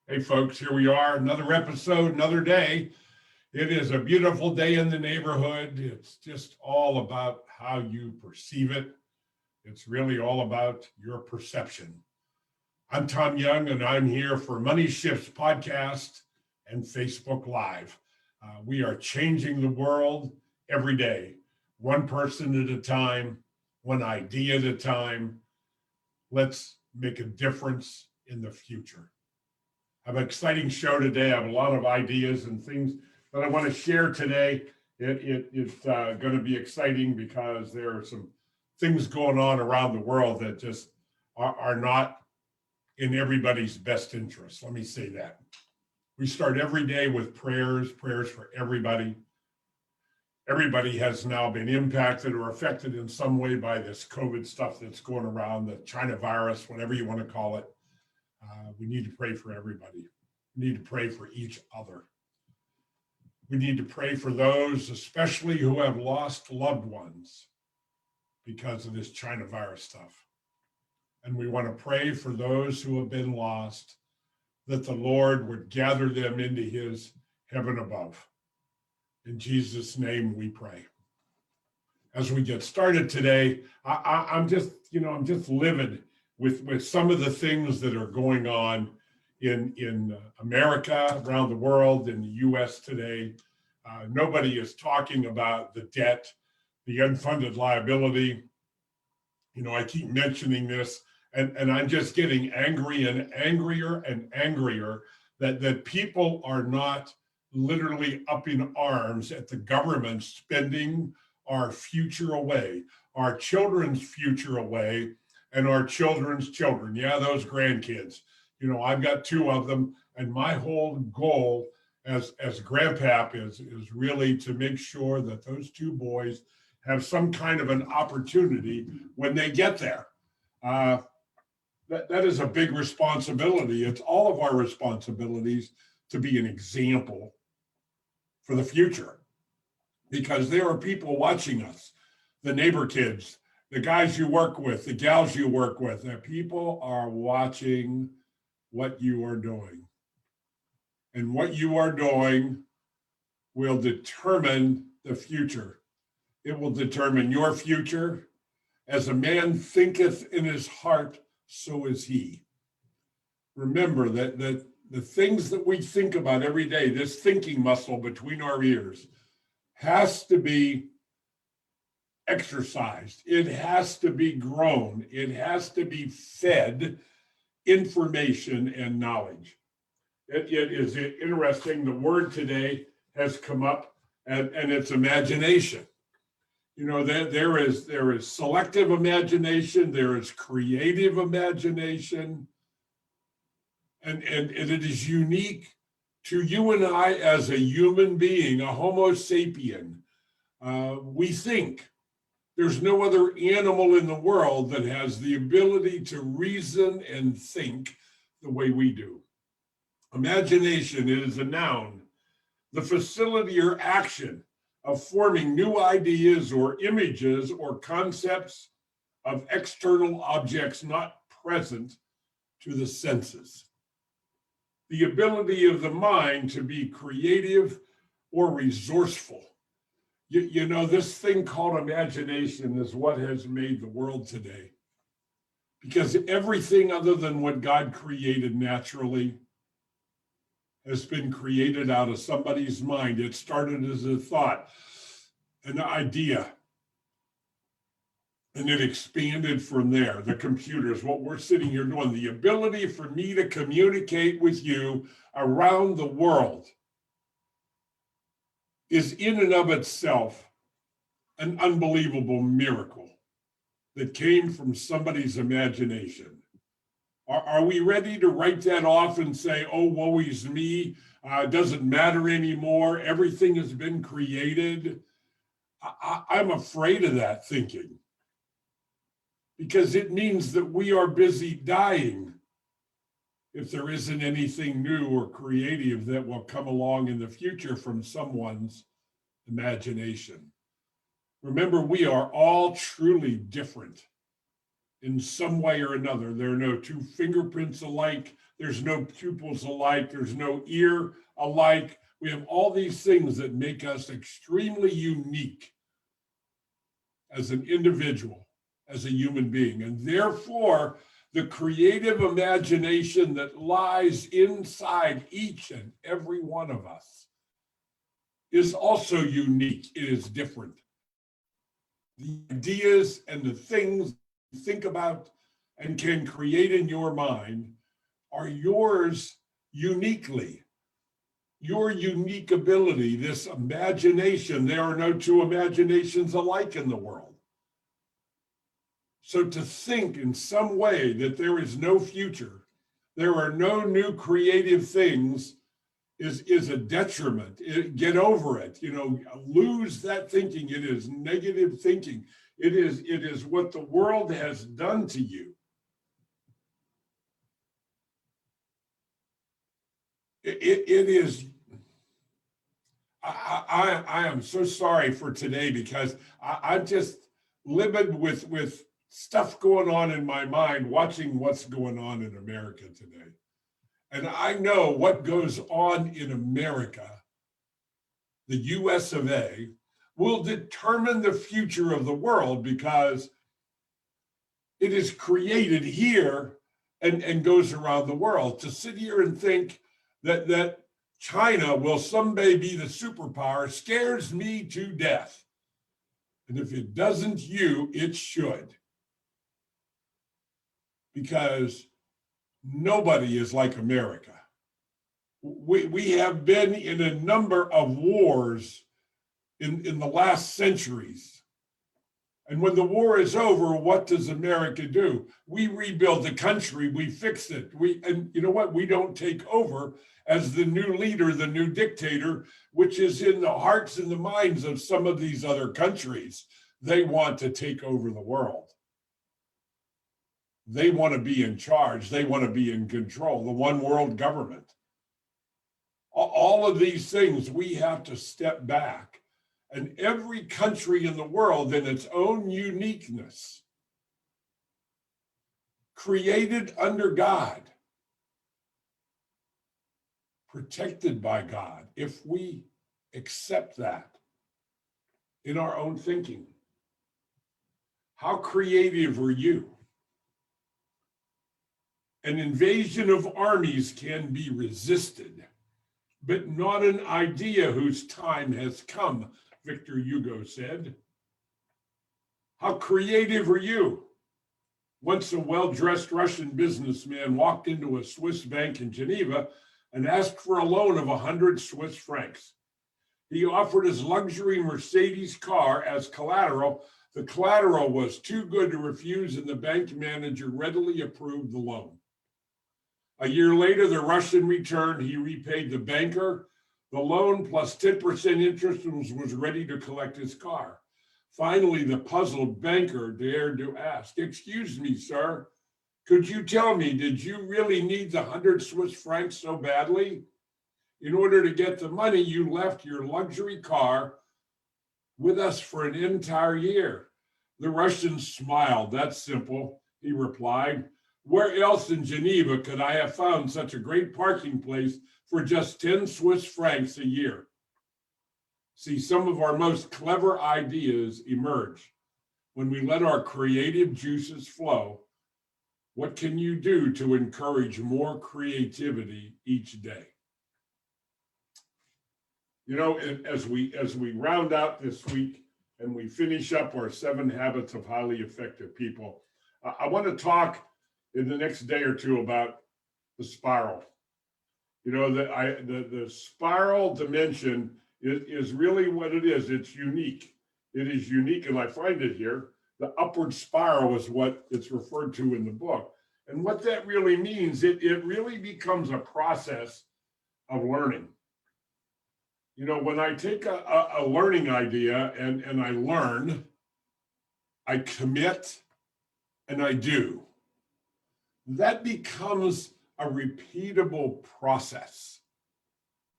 Hey, folks, here we are, another episode, another day. It is a beautiful day in the neighborhood. It's just all about how you perceive it. It's really all about your perception. I'm Tom Young, and I'm here for Money Shifts podcast and Facebook Live. We are changing the world every day, one person at a time, one idea at a time. Let's make a difference in the future. I have an exciting show today. I have a lot of ideas and things that I want to share today. It's going to be exciting because there are some things going on around the world that just are not in everybody's best interest. Let me say that. We start every day with prayers for everybody. Everybody has now been impacted or affected in some way by this COVID stuff that's going around, the China virus, whatever you want to call it. We need to pray for everybody. We need to pray for each other. We need to pray for those, especially who have lost loved ones because of this China virus stuff. And we want to pray for those who have been lost, that the Lord would gather them into his heaven above. In Jesus' name we pray. As we get started today, I'm just livid with some of the things that are going on in America, around the world, in the US today. Nobody is talking about the debt, the unfunded liability. I keep mentioning this, and I'm just getting angry and angrier and angrier that people are not literally up in arms at the government spending our future away, our children's future away, and our children's children. Yeah, those grandkids. I've got two of them, and my whole goal as grandpap is really to make sure that those two boys have some kind of an opportunity when they get there. That is a big responsibility. It's all of our responsibilities to be an example for the future, because there are people watching us, the neighbor kids, the guys you work with, the gals you work with, that people are watching what you are doing. And what you are doing will determine the future. It will determine your future. As a man thinketh in his heart, so is he. Remember that the things that we think about every day, this thinking muscle between our ears, has to be exercised. It has to be grown. It has to be fed information and knowledge. It is interesting. The word today has come up, and it's imagination. There is selective imagination, there is creative imagination, and it is unique to you and I as a human being, a Homo sapien. We think. There's no other animal in the world that has the ability to reason and think the way we do. Imagination is a noun, the facility or action of forming new ideas or images or concepts of external objects not present to the senses. The ability of the mind to be creative or resourceful. This thing called imagination is what has made the world today. Because everything other than what God created naturally has been created out of somebody's mind. It started as a thought, an idea, and it expanded from there. The computers, what we're sitting here doing, the ability for me to communicate with you around the world is in and of itself an unbelievable miracle that came from somebody's imagination. Are we ready to write that off and say, oh, woe is me, doesn't matter anymore, everything has been created? I'm afraid of that thinking, because it means that we are busy dying if there isn't anything new or creative that will come along in the future from someone's imagination. Remember, we are all truly different in some way or another. There are no two fingerprints alike. There's no pupils alike. There's no ear alike. We have all these things that make us extremely unique as an individual, as a human being. And therefore, the creative imagination that lies inside each and every one of us is also unique. It is different. The ideas and the things you think about and can create in your mind are yours uniquely. Your unique ability, this imagination, there are no two imaginations alike in the world. So to think in some way that there is no future, there are no new creative things is a detriment. Get over it, lose that thinking. It is negative thinking. It is what the world has done to you. It is, I am so sorry for today because I'm just living with stuff going on in my mind, watching what's going on in America today. And I know what goes on in America, the US of A, will determine the future of the world because it is created here and goes around the world. To sit here and think that China will someday be the superpower scares me to death. And if it doesn't you, it should. Because nobody is like America. We have been in a number of wars in the last centuries. And when the war is over, what does America do? We rebuild the country, we fix it. And you know what? We don't take over as the new leader, the new dictator, which is in the hearts and the minds of some of these other countries. They want to take over the world. They want to be in charge. They want to be in control, the one world government. All of these things, we have to step back. And every country in the world, in its own uniqueness, created under God, protected by God, if we accept that in our own thinking. How creative are you? An invasion of armies can be resisted, but not an idea whose time has come, Victor Hugo said. How creative are you? Once a well-dressed Russian businessman walked into a Swiss bank in Geneva and asked for a loan of 100 Swiss francs. He offered his luxury Mercedes car as collateral. The collateral was too good to refuse, and the bank manager readily approved the loan. A year later, the Russian returned. He repaid the banker. The loan plus 10% interest was ready to collect his car. Finally, the puzzled banker dared to ask, "Excuse me, sir, could you tell me, did you really need the 100 Swiss francs so badly? In order to get the money, you left your luxury car with us for an entire year." The Russian smiled. "That's simple," he replied. "Where else in Geneva could I have found such a great parking place for just 10 Swiss francs a year?" See, some of our most clever ideas emerge when we let our creative juices flow. What can you do to encourage more creativity each day? As we round out this week and we finish up our 7 habits of highly effective people, I want to talk in the next day or two about the spiral. The spiral dimension is really what it is. It's unique. It is unique, and I find it here. The upward spiral is what it's referred to in the book. And what that really means, it really becomes a process of learning. When I take a learning idea and I learn, I commit, and I do. That becomes a repeatable process.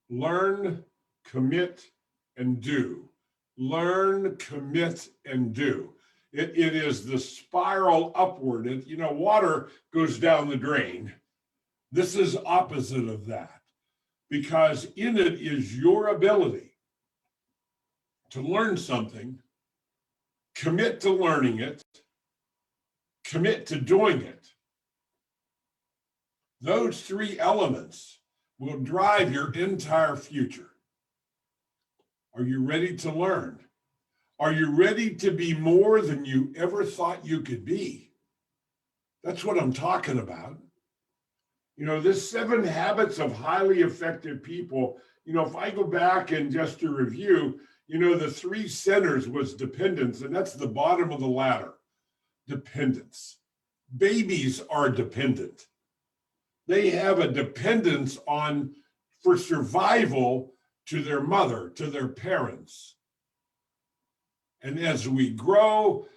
Learn, commit, and do. Learn, commit, and do. It is the spiral upward. Water goes down the drain. This is opposite of that, because in it is your ability to learn something, commit to learning it, commit to doing it. Those three elements will drive your entire future. Are you ready to learn? Are you ready to be more than you ever thought you could be? That's what I'm talking about. This 7 habits of highly effective people, if I go back and just to review, the 3 centers was dependence, and that's the bottom of the ladder. Dependence. Babies are dependent. They have a dependence for survival to their mother, to their parents. And as we grow,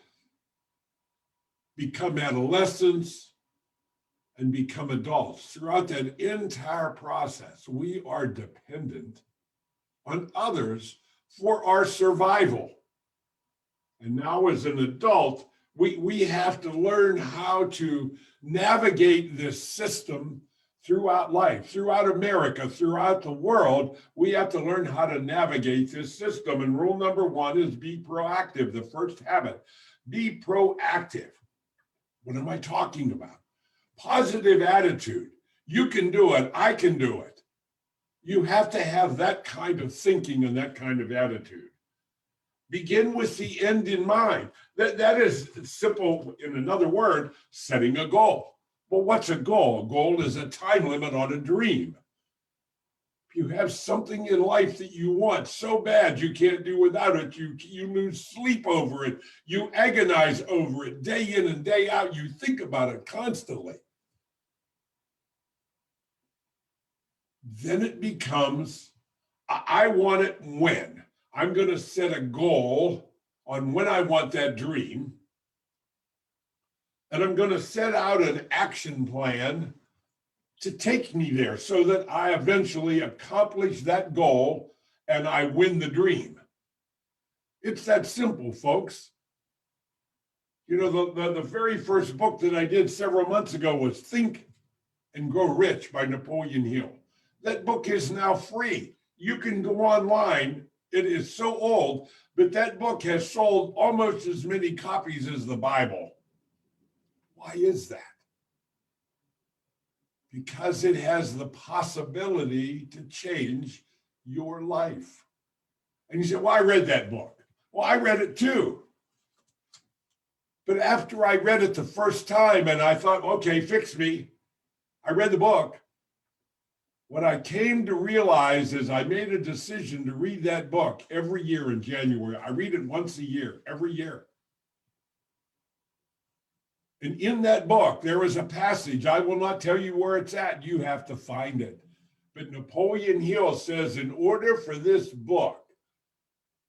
become adolescents, and become adults, throughout that entire process, we are dependent on others for our survival. And now as an adult, we have to learn how to navigate this system throughout life, throughout America, throughout the world. We have to learn how to navigate this system. And rule number 1 is be proactive. The first habit, be proactive. What am I talking about? Positive attitude. You can do it. I can do it. You have to have that kind of thinking and that kind of attitude. Begin with the end in mind. That is simple. In another word, setting a goal. Well, what's a goal? A goal is a time limit on a dream. If you have something in life that you want so bad you can't do without it, you lose sleep over it, you agonize over it day in and day out, you think about it constantly. Then it becomes, I want it when. I'm going to set a goal on when I want that dream. And I'm going to set out an action plan to take me there so that I eventually accomplish that goal and I win the dream. It's that simple, folks. The very first book that I did several months ago was Think and Grow Rich by Napoleon Hill. That book is now free. You can go online. It is so old, but that book has sold almost as many copies as the Bible. Why is that? Because it has the possibility to change your life. And you say, well, I read that book. Well, I read it too. But after I read it the first time and I thought, okay, fix me, I read the book. What I came to realize is I made a decision to read that book every year in January. I read it once a year, every year. And in that book, there is a passage. I will not tell you where it's at. You have to find it. But Napoleon Hill says, in order for this book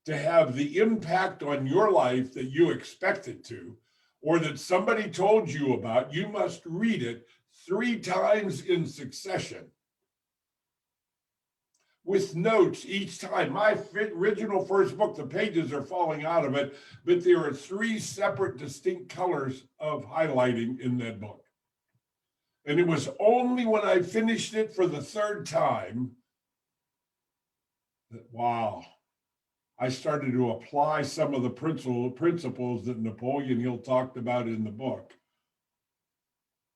to have the impact on your life that you expect it to, or that somebody told you about, you must read it 3 times in succession, with notes each time. My original first book, the pages are falling out of it, but there are 3 separate distinct colors of highlighting in that book. And it was only when I finished it for the 3rd time that, wow, I started to apply some of the principles that Napoleon Hill talked about in the book.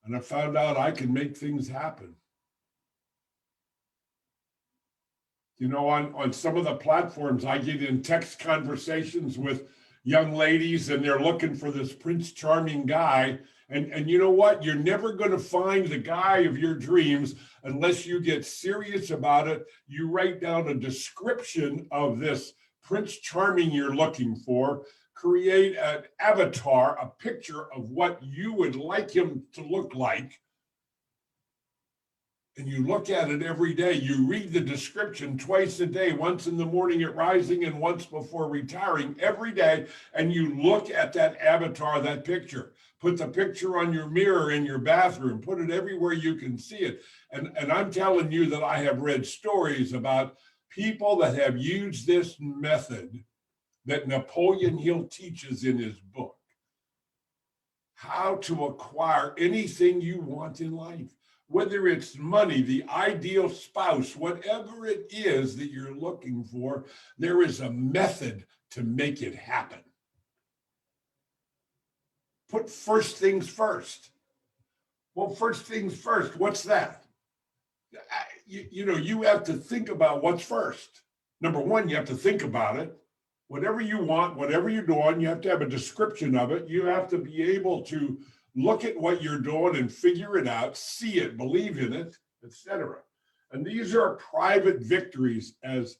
And I found out I can make things happen. On some of the platforms, I get in text conversations with young ladies and they're looking for this Prince Charming guy. And you know what? You're never going to find the guy of your dreams unless you get serious about it. You write down a description of this Prince Charming you're looking for, create an avatar, a picture of what you would like him to look like. And you look at it every day. You read the description twice a day, once in the morning at rising and once before retiring, every day. And you look at that avatar, that picture. Put the picture on your mirror in your bathroom. Put it everywhere you can see it. And I'm telling you that I have read stories about people that have used this method that Napoleon Hill teaches in his book. how to acquire anything you want in life, whether it's money, the ideal spouse, whatever it is that you're looking for, there is a method to make it happen. Put first things first. Well, first things first, what's that? You have to think about what's first. Number one, you have to think about it. Whatever you want, whatever you're doing, you have to have a description of it. You have to be able to look at what you're doing and figure it out, see it, believe in it, etc. And these are private victories, as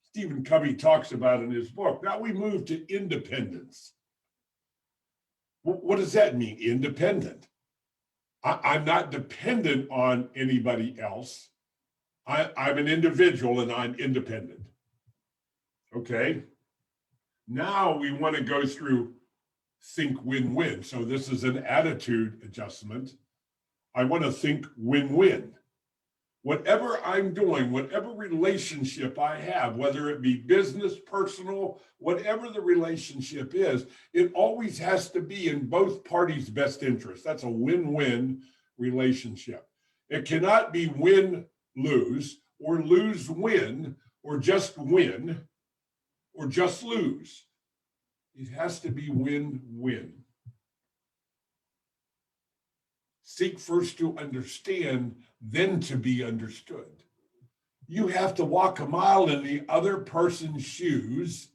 Stephen Covey talks about in his book. Now we move to independence. What does that mean, independent? I'm not dependent on anybody else. I'm an individual and I'm independent. Okay. Now we want to go through think win-win. So this is an attitude adjustment. I want to think win-win. Whatever I'm doing, whatever relationship I have, whether it be business, personal, whatever the relationship is, it always has to be in both parties' best interest. That's a win-win relationship. It cannot be win-lose or lose-win or just win or just lose. It has to be win-win. Seek first to understand, then to be understood. You have to walk a mile in the other person's shoes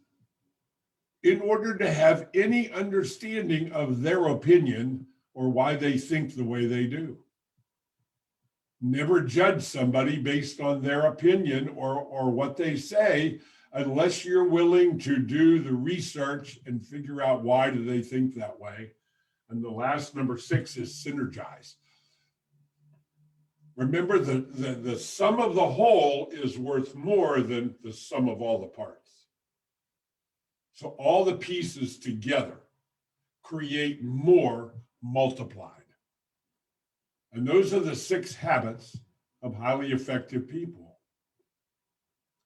in order to have any understanding of their opinion or why they think the way they do. Never judge somebody based on their opinion or what they say unless you're willing to do the research and figure out why do they think that way. And the last, number 6, is synergize. Remember, the sum of the whole is worth more than the sum of all the parts. So all the pieces together create more multiplied. And those are the 6 habits of highly effective people.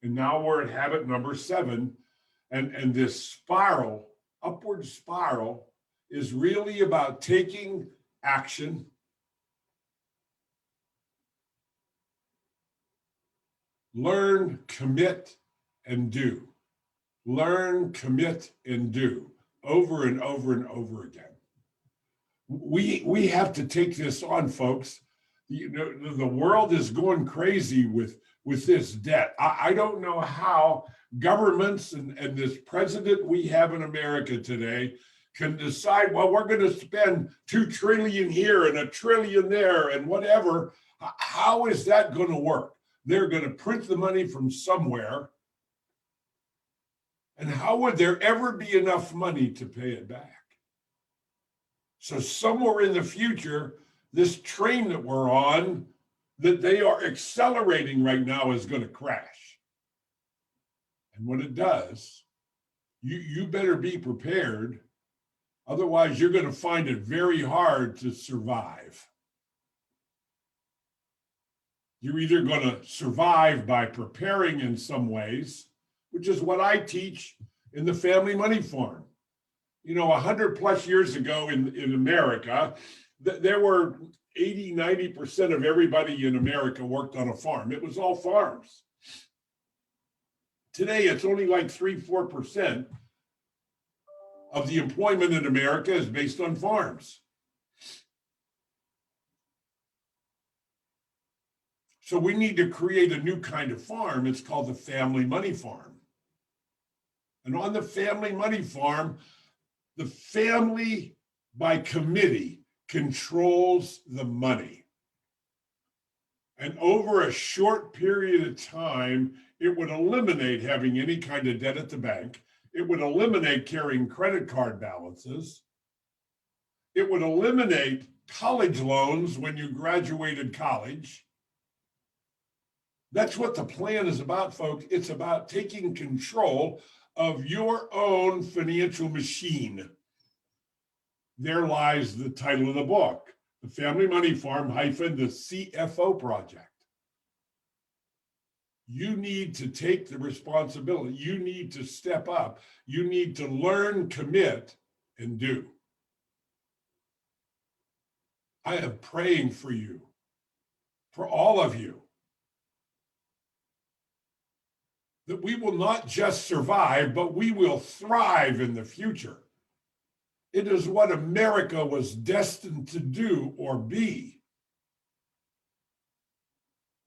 And now we're at habit number 7. And this spiral, upward spiral, is really about taking action, learn, commit, and do. Learn, commit, and do over and over and over again. We have to take this on, folks. The world is going crazy with this debt. I don't know how governments and this president we have in America today can decide, well, we're going to spend $2 trillion here and $1 trillion there and whatever. How is that going to work? They're going to print the money from somewhere. And how would there ever be enough money to pay it back? So somewhere in the future, this train that we're on, that they are accelerating right now, is going to crash. And when it does, you better be prepared. Otherwise, you're going to find it very hard to survive. You're either going to survive by preparing in some ways, which is what I teach in the Family Money Farm. 100 plus years ago in America, there were 80, 90% of everybody in America worked on a farm. It was all farms. Today, it's only like 3-4% of the employment in America is based on farms. So we need to create a new kind of farm. It's called the Family Money Farm. And on the Family Money Farm, the family by committee controls the money. And over a short period of time, it would eliminate having any kind of debt at the bank. It would eliminate carrying credit card balances. It would eliminate college loans when you graduated college. That's what the plan is about, folks. It's about taking control of your own financial machine. There lies the title of the book, The Family Money Farm - the CFO Project. You need to take the responsibility. You need to step up. You need to learn, commit, and do. I am praying for you, for all of you, that we will not just survive, but we will thrive in the future. It is what America was destined to do or be.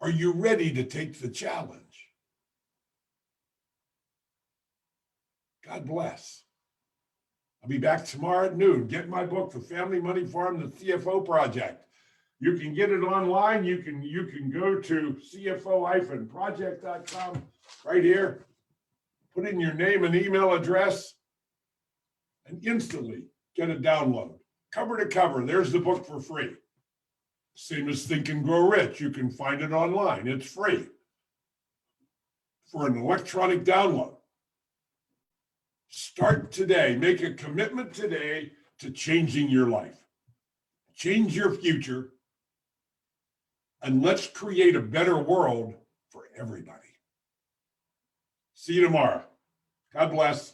Are you ready to take the challenge? God bless. I'll be back tomorrow at noon. Get my book, The Family Money Farm, the CFO Project. You can get it online. You can go to cfo-project.com right here. Put in your name and email address and instantly get a download. Cover to cover, there's the book for free. Same as Think and Grow Rich. You can find it online. It's free for an electronic download. Start today. Make a commitment today to changing your life. Change your future. And let's create a better world for everybody. See you tomorrow. God bless.